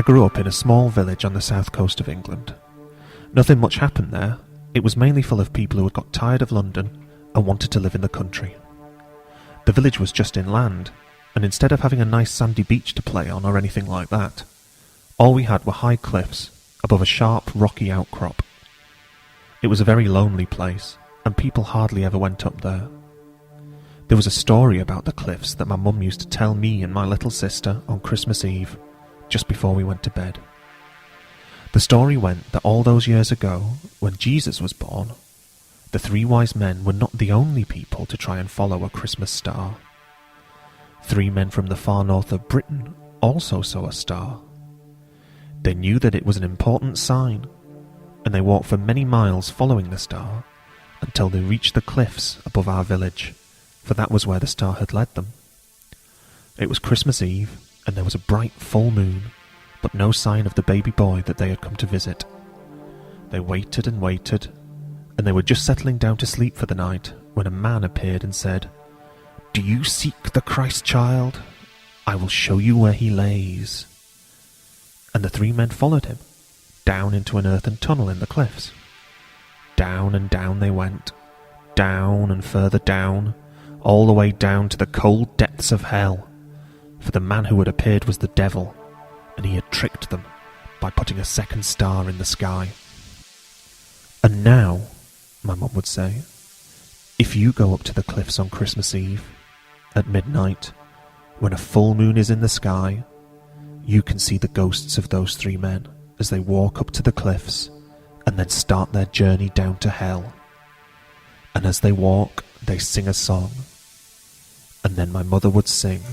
I grew up in a small village on the south coast of England. Nothing much happened there. It was mainly full of people who had got tired of London and wanted to live in the country. The village was just inland, and instead of having a nice sandy beach to play on or anything like that, all we had were high cliffs above a sharp, rocky outcrop. It was a very lonely place, and people hardly ever went up there. There was a story about the cliffs that my mum used to tell me and my little sister on Christmas Eve, just before we went to bed. The story went that all those years ago, when Jesus was born, the 3 wise men were not the only people to try and follow a Christmas star. 3 men from the far north of Britain also saw a star. They knew that it was an important sign, and they walked for many miles following the star until they reached the cliffs above our village, for that was where the star had led them. It was Christmas Eve, and there was a bright full moon, but no sign of the baby boy that they had come to visit. They waited and waited, and they were just settling down to sleep for the night when a man appeared and said, "Do you seek the Christ child? I will show you where he lays." And the 3 men followed him, down into an earthen tunnel in the cliffs. Down and down they went, down and further down, all the way down to the cold depths of hell, for the man who had appeared was the devil, and he had tricked them by putting a second star in the sky. And now, my mum would say, if you go up to the cliffs on Christmas Eve, at midnight, when a full moon is in the sky, you can see the ghosts of those 3 men as they walk up to the cliffs and then start their journey down to hell. And as they walk, they sing a song, and then my mother would sing,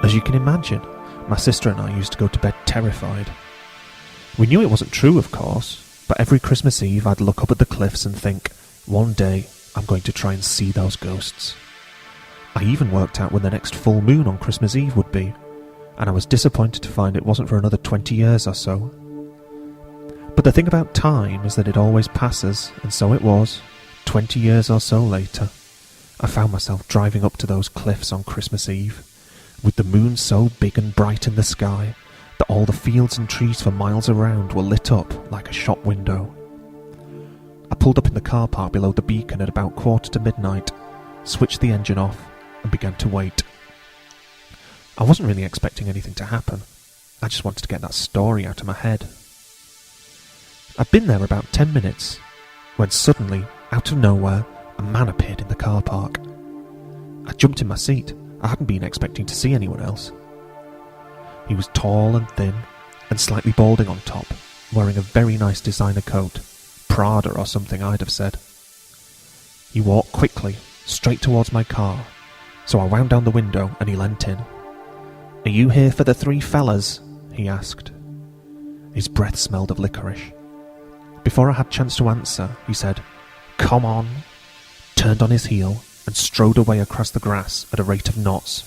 As you can imagine, my sister and I used to go to bed terrified. We knew it wasn't true, of course, but every Christmas Eve I'd look up at the cliffs and think, one day I'm going to try and see those ghosts. I even worked out when the next full moon on Christmas Eve would be, and I was disappointed to find it wasn't for another 20 years or so. But the thing about time is that it always passes, and so it was, 20 years or so later. I found myself driving up to those cliffs on Christmas Eve, with the moon so big and bright in the sky that all the fields and trees for miles around were lit up like a shop window. I pulled up in the car park below the beacon at about midnight, switched the engine off, and began to wait. I wasn't really expecting anything to happen. I just wanted to get that story out of my head. I'd been there about 10 minutes, when suddenly, out of nowhere, a man appeared in the car park. I jumped in my seat. I hadn't been expecting to see anyone else. He was tall and thin, and slightly balding on top, wearing a very nice designer coat, Prada or something I'd have said. He walked quickly, straight towards my car, so I wound down the window and he leant in. "Are you here for the 3 fellas?" he asked. His breath smelled of licorice. Before I had a chance to answer, he said, "Come on," turned on his heel, and strode away across the grass at a rate of knots.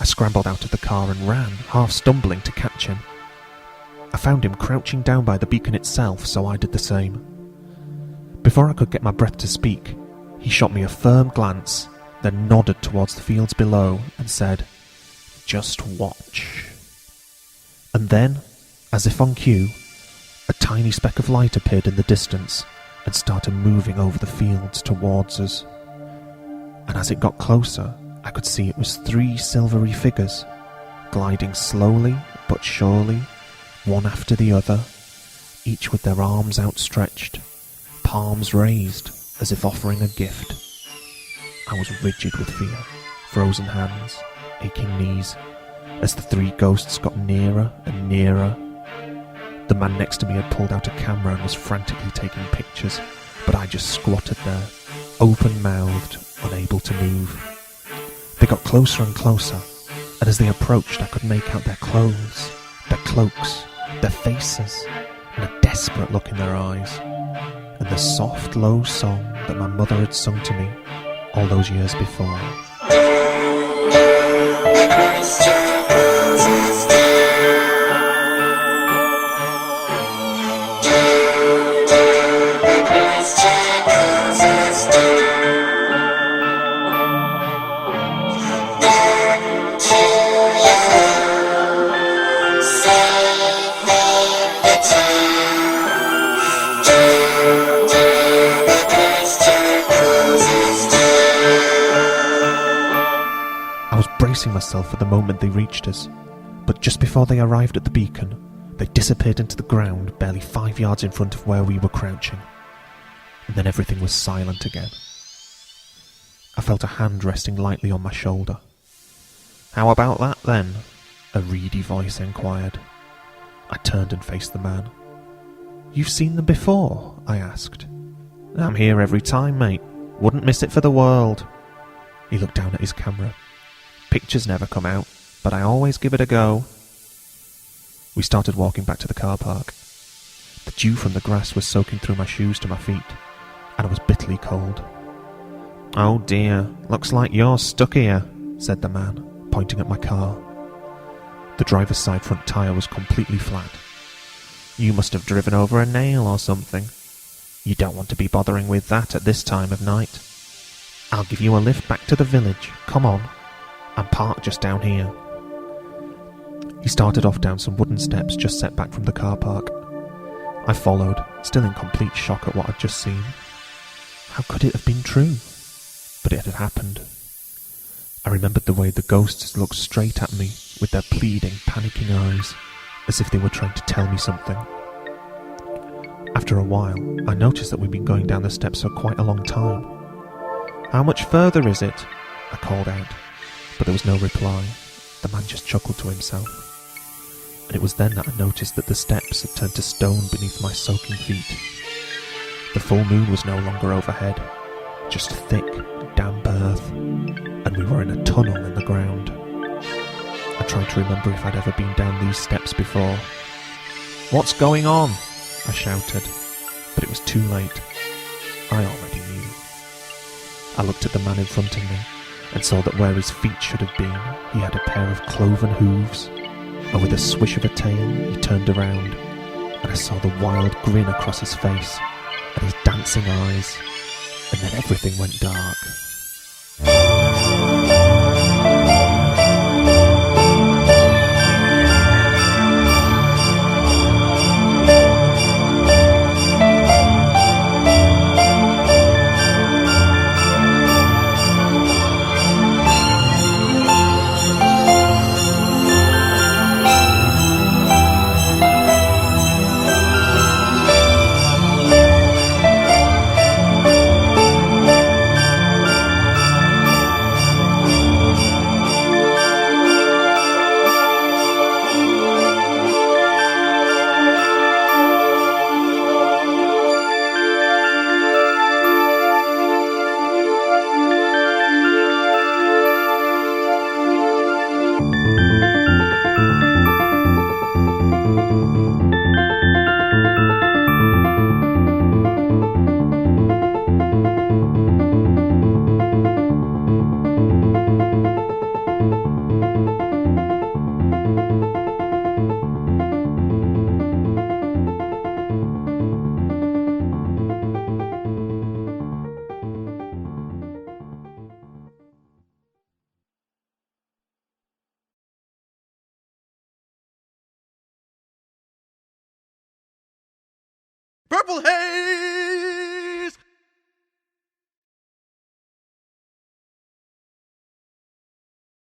I scrambled out of the car and ran, half stumbling, to catch him. I found him crouching down by the beacon itself, so I did the same. Before I could get my breath to speak, he shot me a firm glance, then nodded towards the fields below and said, "Just watch." And then, as if on cue, a tiny speck of light appeared in the distance and started moving over the fields towards us. And as it got closer, I could see it was 3 silvery figures, gliding slowly but surely, one after the other, each with their arms outstretched, palms raised as if offering a gift. I was rigid with fear, frozen hands, aching knees, as the 3 ghosts got nearer and nearer. The man next to me had pulled out a camera and was frantically taking pictures, but I just squatted there, open-mouthed, unable to move. They got closer and closer, and as they approached I could make out their clothes, their cloaks, their faces, and a desperate look in their eyes, and the soft, low song that my mother had sung to me all those years before. I was bracing myself for the moment they reached us, but just before they arrived at the beacon, they disappeared into the ground barely 5 yards in front of where we were crouching, and then everything was silent again. I felt a hand resting lightly on my shoulder. "How about that, then?" a reedy voice enquired. I turned and faced the man. "You've seen them before?" I asked. "I'm here every time, mate. Wouldn't miss it for the world." He looked down at his camera. "Pictures never come out, but I always give it a go." We started walking back to the car park. The dew from the grass was soaking through my shoes to my feet, and I was bitterly cold. "Oh dear, looks like you're stuck here," said the man, pointing at my car. The driver's side front tyre was completely flat. "You must have driven over a nail or something. You don't want to be bothering with that at this time of night. I'll give you a lift back to the village. Come on. I'm parked just down here." He started off down some wooden steps just set back from the car park. I followed, still in complete shock at what I'd just seen. How could it have been true? But it had happened. I remembered the way the ghosts looked straight at me with their pleading, panicking eyes, as if they were trying to tell me something. After a while, I noticed that we'd been going down the steps for quite a long time. "How much further is it?" I called out, but there was no reply. The man just chuckled to himself. And it was then that I noticed that the steps had turned to stone beneath my soaking feet. The full moon was no longer overhead, just thick, damp earth, and we were in a tunnel in the ground. I tried to remember if I'd ever been down these steps before. "What's going on?" I shouted, but it was too late. I already knew. I looked at the man in front of me and saw that where his feet should have been, he had a pair of cloven hooves, and with a swish of a tail, he turned around, and I saw the wild grin across his face, and his dancing eyes, and then everything went dark. Purple Haze!